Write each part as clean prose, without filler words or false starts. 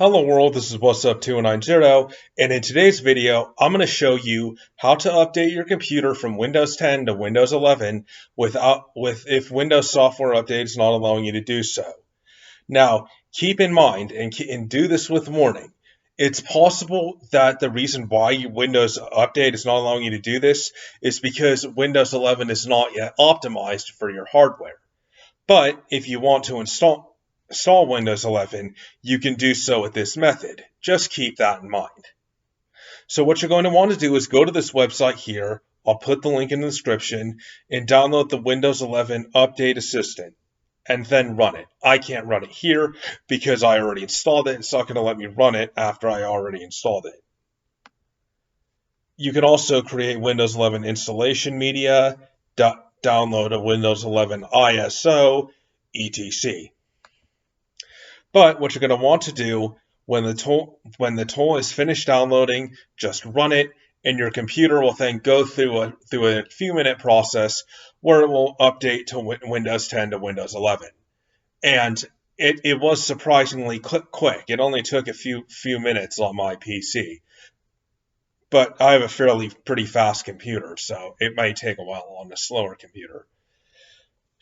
Hello world, this is What's Up 290, and in today's video, I'm going to show you how to update your computer from Windows 10 to Windows 11 if Windows software update is not allowing you to do so. Now, keep in mind, and do this with warning, it's possible that the reason why Windows Update is not allowing you to do this is because Windows 11 is not yet optimized for your hardware. But if you want to install Windows 11, you can do so with this method. Just keep that in mind. So what you're going to want to do is go to this website here. I'll put the link in the description and download the Windows 11 Update Assistant and then run it. I can't run it here because I already installed it. It's not going to let me run it after I already installed it. You can also create Windows 11 installation media, download a Windows 11 ISO, etc. But what you're going to want to do when the tool is finished downloading, just run it, and your computer will then go through a few-minute process where it will update to Windows 10 to Windows 11. And it was surprisingly quick. It only took a few minutes on my PC. But I have a pretty fast computer, so it may take a while on a slower computer.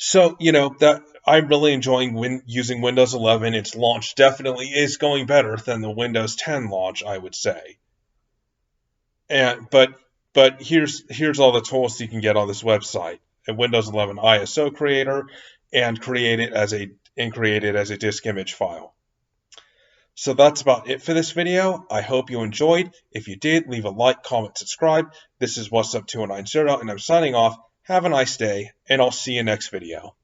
So, that I'm really enjoying using Windows 11. Its launch definitely is going better than the Windows 10 launch, I would say. But here's all the tools you can get on this website: a Windows 11 ISO creator, and create it as a disk image file. So that's about it for this video. I hope you enjoyed. If you did, leave a like, comment, subscribe. This is What's Up 290, and I'm signing off. Have a nice day, and I'll see you next video.